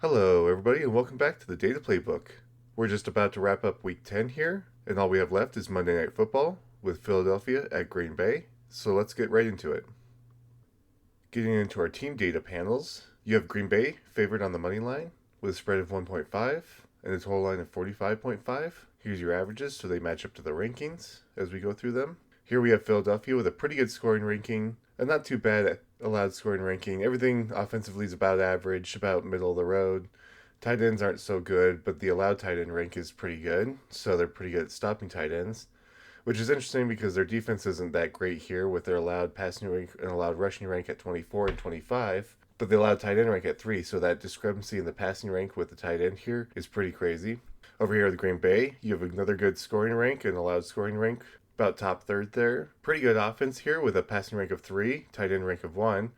Hello, everybody, and welcome back to the Data Playbook. We're just about to wrap up Week 10 here, and all we have left is Monday Night Football with Philadelphia at Green Bay, so let's get right into it. Getting into our team data panels, you have Green Bay favored on the money line with a spread of 1.5 and a total line of 45.5. Here's your averages so they match up to the rankings as we go through them. Here we have Philadelphia with a pretty good scoring ranking, a not too bad allowed scoring ranking. Everything offensively is about average, about middle of the road. Tight ends aren't so good, but the allowed tight end rank is pretty good, so they're pretty good at stopping tight ends, which is interesting because their defense isn't that great here with their allowed passing rank and allowed rushing rank at 24 and 25, but the allowed tight end rank at 3, so that discrepancy in the passing rank with the tight end here is pretty crazy. Over here with Green Bay, you have another good scoring rank and allowed scoring rank, about top third there. Pretty good offense here with a passing rank of 3, tight end rank of 1,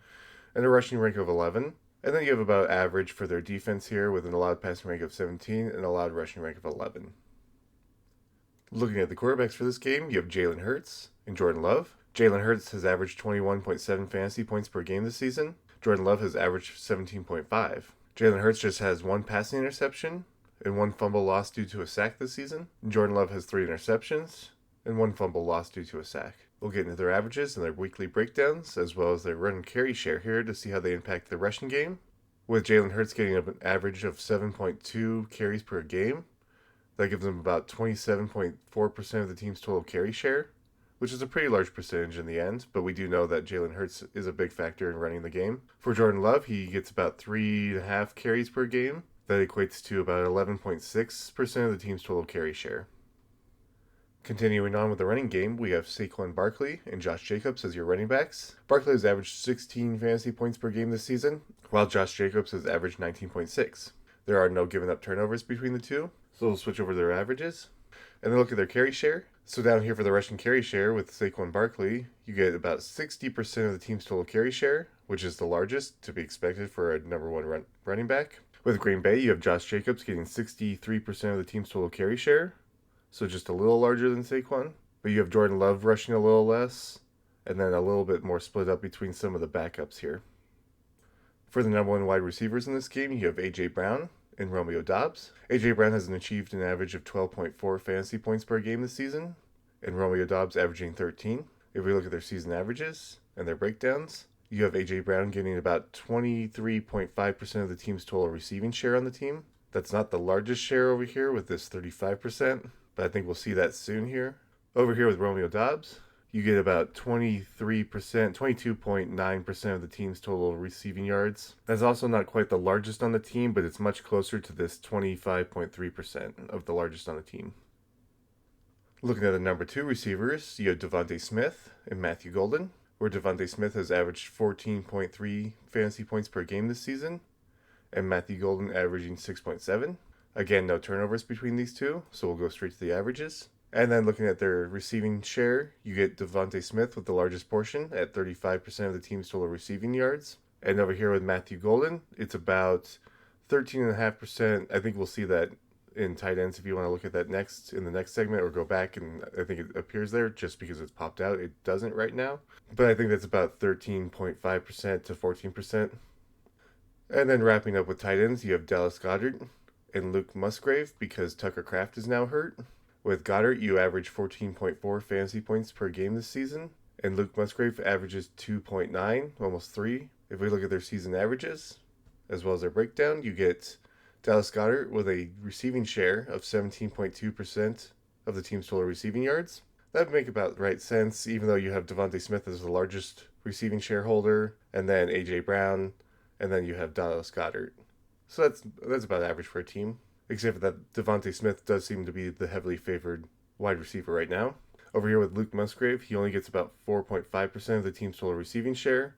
and a rushing rank of 11. And then you have about average for their defense here with an allowed passing rank of 17 and allowed rushing rank of 11. Looking at the quarterbacks for this game, you have Jalen Hurts and Jordan Love. Jalen Hurts has averaged 21.7 fantasy points per game this season. Jordan Love has averaged 17.5. Jalen Hurts just has one passing interception and one fumble lost due to a sack this season. Jordan Love has 3 interceptions and one fumble lost due to a sack. We'll get into their averages and their weekly breakdowns, as well as their run and carry share here to see how they impact the rushing game. With Jalen Hurts getting an average of 7.2 carries per game, that gives him about 27.4% of the team's total carry share, which is a pretty large percentage in the end, but we do know that Jalen Hurts is a big factor in running the game. For Jordan Love, he gets about 3.5 carries per game. That equates to about 11.6% of the team's total carry share. Continuing on with the running game, we have Saquon Barkley and Josh Jacobs as your running backs. Barkley has averaged 16 fantasy points per game this season, while Josh Jacobs has averaged 19.6. There are no given up turnovers between the two, so we'll switch over to their averages. And then look at their carry share. So down here for the rushing carry share with Saquon Barkley, you get about 60% of the team's total carry share, which is the largest to be expected for a number one running back. With Green Bay, you have Josh Jacobs getting 63% of the team's total carry share, so just a little larger than Saquon. But you have Jordan Love rushing a little less, and then a little bit more split up between some of the backups here. For the number one wide receivers in this game, you have A.J. Brown and Romeo Doubs. A.J. Brown has achieved an average of 12.4 fantasy points per game this season, and Romeo Doubs averaging 13. If we look at their season averages and their breakdowns, you have A.J. Brown getting about 23.5% of the team's total receiving share on the team. That's not the largest share over here with this 35%, but I think we'll see that soon here. Over here with Romeo Doubs, you get about 23%, 22.9% of the team's total receiving yards. That's also not quite the largest on the team, but it's much closer to this 25.3% of the largest on the team. Looking at the number 2 receivers, you have Devontae Smith and Matthew Golden, where Devontae Smith has averaged 14.3 fantasy points per game this season, and Matthew Golden averaging 6.7. Again, no turnovers between these two, so we'll go straight to the averages. And then looking at their receiving share, you get Devontae Smith with the largest portion at 35% of the team's total receiving yards. And over here with Matthew Golden, it's about 13.5%. I think we'll see that in tight ends if you want to look at that next in the next segment or go back, and I think it appears there just because it's popped out. It doesn't right now, but I think that's about 13.5% to 14%. And then wrapping up with tight ends, you have Dallas Goedert and Luke Musgrave because Tucker Kraft is now hurt. With Goddard, you average 14.4 fantasy points per game this season, and Luke Musgrave averages 2.9, almost 3. If we look at their season averages, as well as their breakdown, you get Dallas Goedert with a receiving share of 17.2% of the team's total receiving yards. That would make about right sense, even though you have Devontae Smith as the largest receiving shareholder, and then A.J. Brown, and then you have Dallas Goedert. So that's about average for a team, except for that Devontae Smith does seem to be the heavily favored wide receiver right now. Over here with Luke Musgrave, he only gets about 4.5% of the team's total receiving share.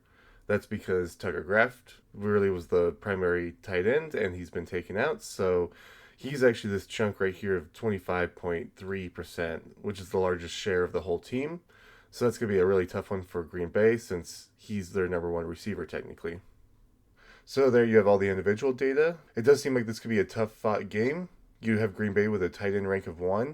That's because Tucker Kraft really was the primary tight end, and he's been taken out, so he's actually this chunk right here of 25.3%, which is the largest share of the whole team. So that's going to be a really tough one for Green Bay since he's their number one receiver technically. So there you have all the individual data. It does seem like this could be a tough fought game. You have Green Bay with a tight end rank of 1,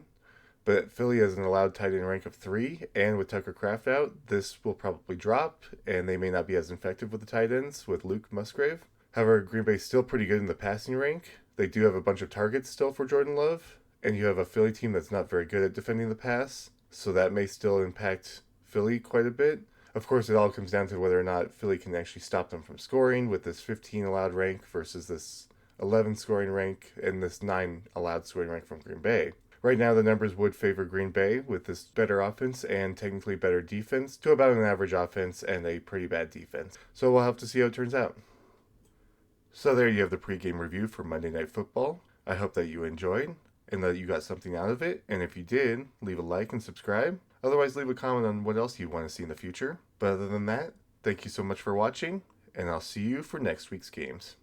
but Philly has an allowed tight end rank of 3, and with Tucker Kraft out, this will probably drop, and they may not be as effective with the tight ends with Luke Musgrave. However, Green Bay's still pretty good in the passing rank. They do have a bunch of targets still for Jordan Love, and you have a Philly team that's not very good at defending the pass, so that may still impact Philly quite a bit. Of course, it all comes down to whether or not Philly can actually stop them from scoring with this 15 allowed rank versus this 11 scoring rank and this 9 allowed scoring rank from Green Bay. Right now, the numbers would favor Green Bay with this better offense and technically better defense to about an average offense and a pretty bad defense. So we'll have to see how it turns out. So there you have the pregame review for Monday Night Football. I hope that you enjoyed and that you got something out of it. And if you did, leave a like and subscribe. Otherwise, leave a comment on what else you want to see in the future. But other than that, thank you so much for watching, and I'll see you for next week's games.